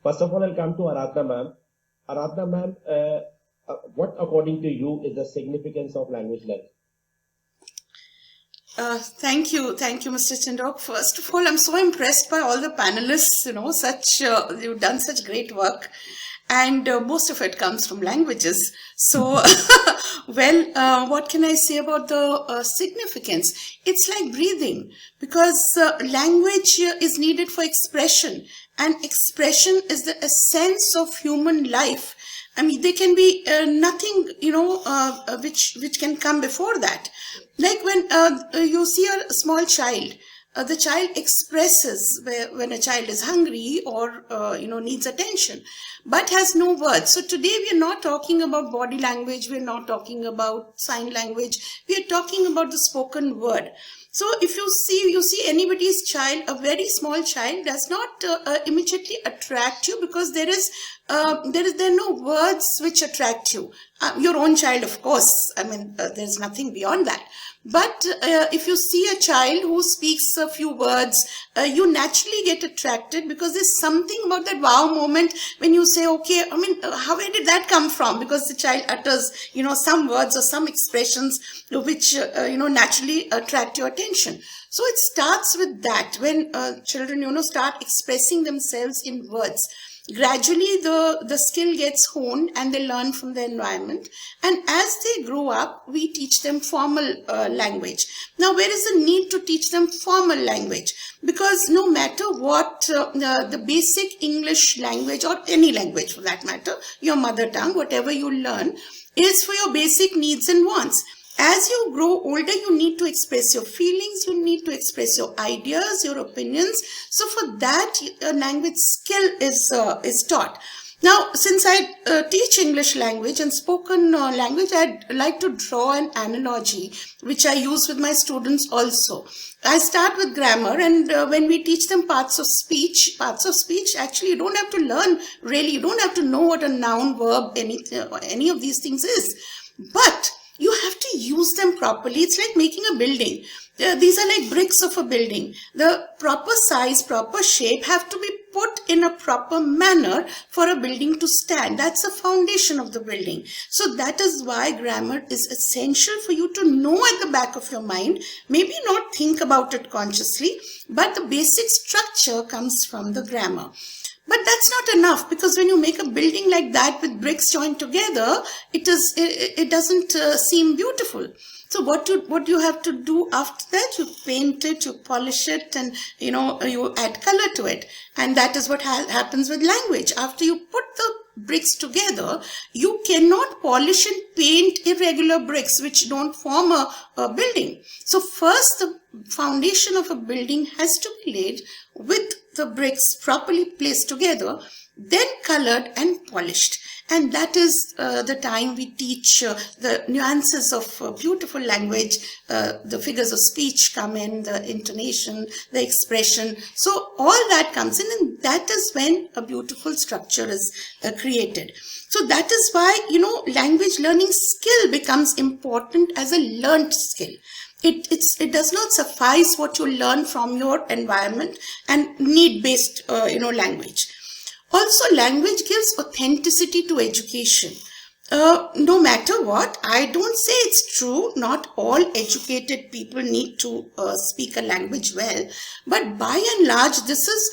First of all, I'll come to Aradhana ma'am. Aradhana ma'am, what according to you is the significance of language learning? Thank you, Mr. Chandok. First of all, I'm so impressed by all the panelists. You've done such great work, and most of it comes from languages. So, what can I say about the significance? It's like breathing, because language is needed for expression, and expression is the essence of human life. I mean, there can be nothing, which can come before that. Like when you see a small child, the child expresses when a child is hungry or, needs attention, but has no words. So today we are not talking about body language. We're not talking about sign language. We are talking about the spoken word. So if you see anybody's child, a very small child does not immediately attract you, because there are no words which attract you. Your own child, of course. I mean, there's nothing beyond that. But if you see a child who speaks a few words, you naturally get attracted, because there's something about that wow moment when you say, okay, I mean, where did that come from? Because the child utters, some words or some expressions which, naturally attract your attention. So it starts with that, when children, start expressing themselves in words. Gradually, the skill gets honed and they learn from the environment. And as they grow up, we teach them formal language. Now, where is the need to teach them formal language? Because no matter what, the basic English language, or any language for that matter, your mother tongue, whatever you learn, is for your basic needs and wants. As you grow older, you need to express your feelings, you need to express your ideas, your opinions. So for that, a language skill is taught. Now, since I teach English language and spoken language, I'd like to draw an analogy, which I use with my students also. I start with grammar, and when we teach them parts of speech, actually you don't have to learn really, you don't have to know what a noun, verb, any of these things is. But you have to use them properly. It's like making a building. These are like bricks of a building. The proper size, proper shape have to be put in a proper manner for a building to stand. That's the foundation of the building. So that is why grammar is essential for you to know at the back of your mind. Maybe not think about it consciously, but the basic structure comes from the grammar. But that's not enough, because when you make a building like that with bricks joined together, it doesn't seem beautiful. So what you have to do after that? You paint it, you polish it, and you add color to it. And that is what happens with language. After you put the bricks together, you cannot polish and paint irregular bricks which don't form a building. So first, the foundation of a building has to be laid with the bricks properly placed together, then colored and polished. And that is the time we teach the nuances of beautiful language. The figures of speech come in, the intonation, the expression. So all that comes in, and that is when a beautiful structure is created. So that is why, language learning skill becomes important as a learnt skill. It does not suffice what you learn from your environment and need-based, language. Also, language gives authenticity to education. No matter what, I don't say it's true. Not all educated people need to speak a language well. But by and large, this is,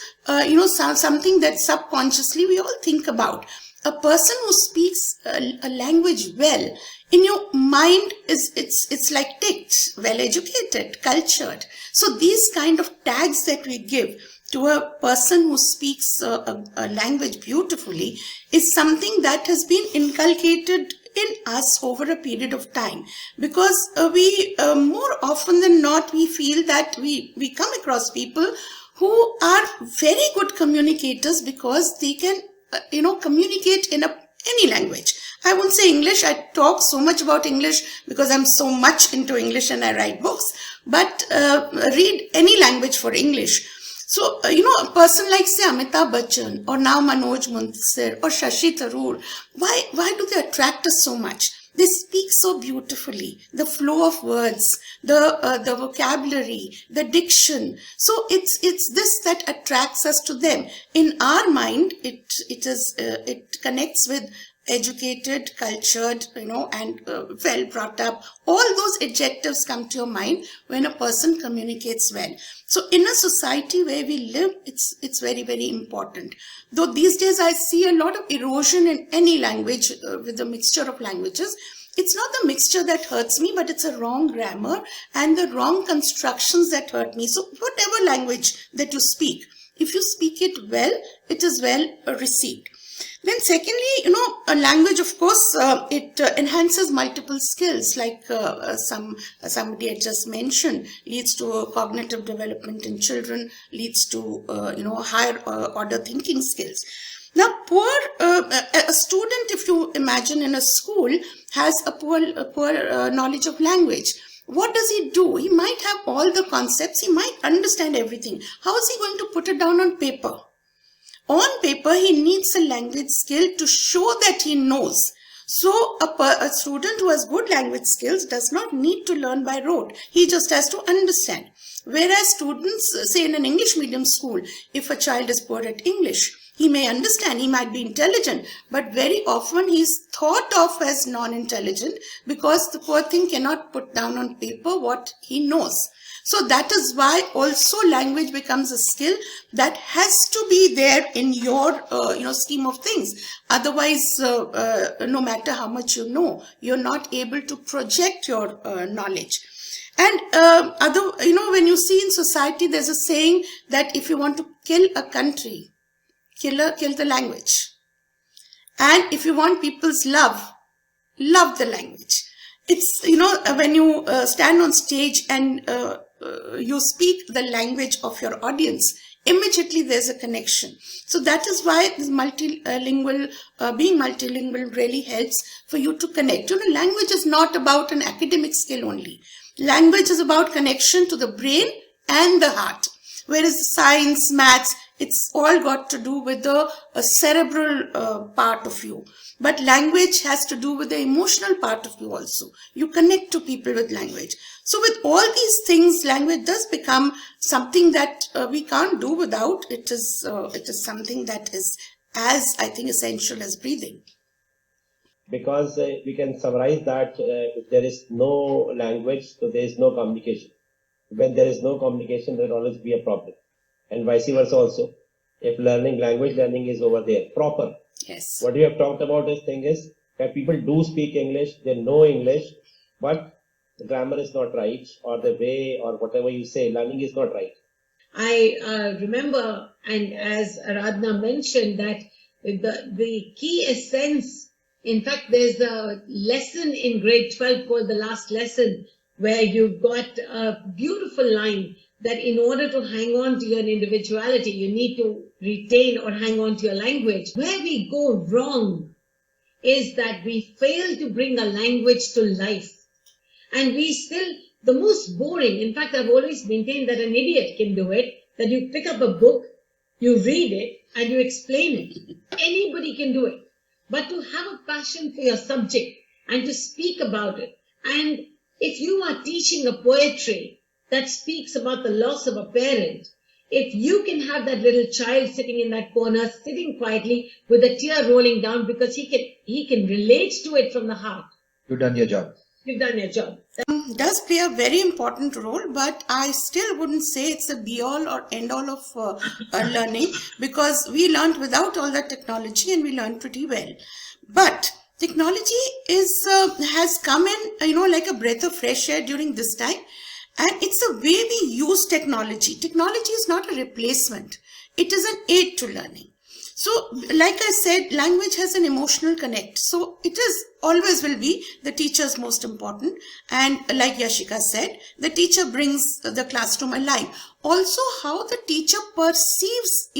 something that subconsciously we all think about. A person who speaks a language well, in your mind, it's like ticked, well educated, cultured. So these kind of tags that we give to a person who speaks a language beautifully is something that has been inculcated in us over a period of time, because we more often than not, we feel that we come across people who are very good communicators because they can communicate in any language. I won't say English. I talk so much about English because I'm so much into English and I write books, but read any language for English. So, a person like, say, Amitabh Bachchan, or now Manoj Muntasir, or Shashi Tharoor, why do they attract us so much? They speak so beautifully. The flow of words, the vocabulary, the diction. So it's this that attracts us to them. In our mind, it connects with educated, cultured, and well brought up. All those adjectives come to your mind when a person communicates well. So in a society where we live, it's very, very important. Though these days I see a lot of erosion in any language with the mixture of languages. It's not the mixture that hurts me, but it's a wrong grammar and the wrong constructions that hurt me. So whatever language that you speak, if you speak it well, it is well received. Then secondly, a language, of course, it enhances multiple skills, like somebody had just mentioned, leads to cognitive development in children, leads to, higher order thinking skills. Now, a student, if you imagine in a school, has a poor knowledge of language. What does he do? He might have all the concepts, he might understand everything. How is he going to put it down on paper? On paper, he needs a language skill to show that he knows. So a student who has good language skills does not need to learn by rote. He just has to understand. Whereas students, say in an English medium school, if a child is poor at English, he may understand, he might be intelligent, but very often he is thought of as non-intelligent because the poor thing cannot put down on paper what he knows. So that is why also language becomes a skill that has to be there in your, scheme of things. Otherwise, no matter how much you know, you're not able to project your knowledge. And when you see in society, there's a saying that if you want to kill a country, kill the language. And if you want people's love the language. It's, when you stand on stage and you speak the language of your audience, immediately there's a connection. So that is why this being multilingual really helps for you to connect. Language is not about an academic skill only. Language is about connection to the brain and the heart. Whereas science, maths, it's all got to do with the cerebral part of you. But language has to do with the emotional part of you also. You connect to people with language. So with all these things, language does become something that we can't do without. It is something that is as, I think, essential as breathing. Because we can summarize that if there is no language, so there is no communication. When there is no communication, there will always be a problem. And vice versa also. If language learning is over there, proper. Yes. What we have talked about is that people do speak English, they know English, but the grammar is not right, or the way, or whatever you say, learning is not right. I remember, and as Aradhana mentioned, that the key essence, in fact, there's a lesson in grade 12 called the last lesson, where you've got a beautiful line that in order to hang on to your individuality, you need to retain or hang on to your language. Where we go wrong is that we fail to bring a language to life. And the most boring, in fact, I've always maintained that an idiot can do it, that you pick up a book, you read it, and you explain it. Anybody can do it. But to have a passion for your subject and to speak about it, and if you are teaching a poetry that speaks about the loss of a parent, if you can have that little child sitting in that corner, sitting quietly with a tear rolling down because he can relate to it from the heart. You've done your job. You've done your job. Does play a very important role, but I still wouldn't say it's a be-all or end-all of learning, because we learned without all that technology and we learned pretty well. But technology has come in, like a breath of fresh air during this time. And it's the way we use technology. Technology is not a replacement. It is an aid to learning. So, like I said, language has an emotional connect. So, it is always will be the teacher's most important. And like Yashika said, the teacher brings the classroom alive. Also, how the teacher perceives,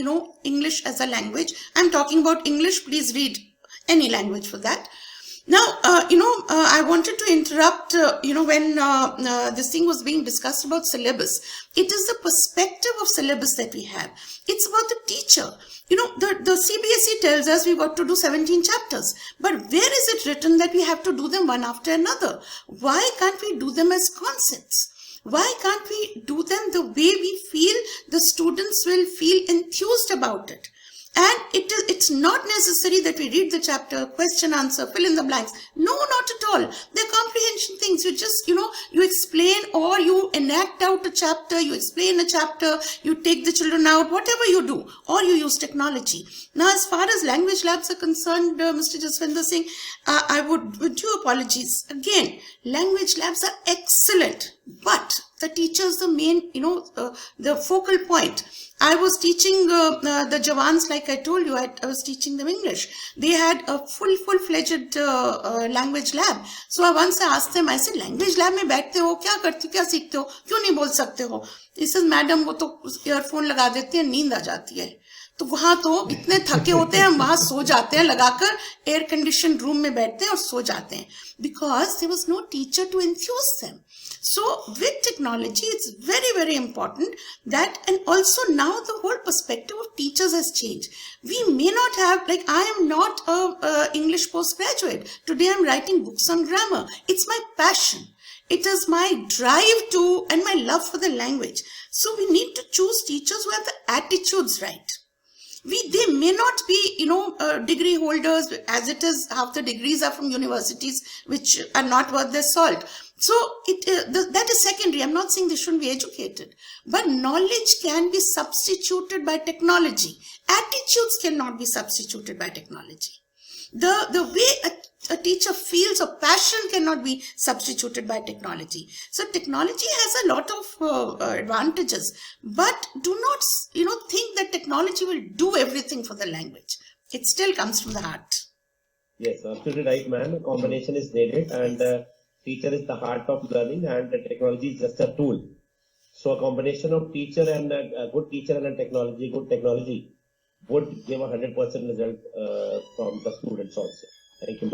English as a language. I'm talking about English. Please read any language for that. Now, I wanted to interrupt, when this thing was being discussed about syllabus. It is the perspective of syllabus that we have. It's about the teacher. The CBSE tells us we've got to do 17 chapters. But where is it written that we have to do them one after another? Why can't we do them as concepts? Why can't we do them the way we feel the students will feel enthused about it? And it's not necessary that we read the chapter, question, answer, fill in the blanks. No, not at all. They're comprehension things. You just, you explain, or you enact out a chapter, you explain a chapter, you take the children out, whatever you do, or you use technology. Now, as far as language labs are concerned, Mr. Jaswinder Singh, I would, with due apologies, again, language labs are excellent, but the teacher's the main, the focal point. I was teaching the Jawans, like I told you, I was teaching them English. They had a full-fledged language lab. So once I asked them, I said, language lab में बैठते हो, क्या करते हो, क्या सीखते हो, क्यों नहीं बोल सकते हो? He says, मैडम वो तो ईयरफोन लगा देते हैं, नींद आ जाती है. तो वहां तो इतने थके होते हैं, हम वहां सो जाते हैं, लगाकर एयर कंडीशन रूम में बैठते हैं और सो जाते हैं. Because there was no teacher to enthuse them. So with technology, it's very, very important that, and also now the whole perspective of teachers has changed. We may not have, like, I am not a English postgraduate. Today I'm writing books on grammar. It's my passion. It is my drive to, and my love for the language. So we need to choose teachers who have the attitudes right. They may not be, degree holders, as it is, half the degrees are from universities, which are not worth their salt. So that is secondary. I'm not saying they shouldn't be educated, but knowledge can be substituted by technology. Attitudes cannot be substituted by technology. The way a teacher feels or passion cannot be substituted by technology. So technology has a lot of advantages, but do not, think that technology will do everything for the language. It still comes from the heart. Yes, absolutely right, ma'am. A combination is needed, and teacher is the heart of learning, and the technology is just a tool. So a combination of teacher and a good teacher and good technology would give a 100% result from the students also. Thank you, ma'am.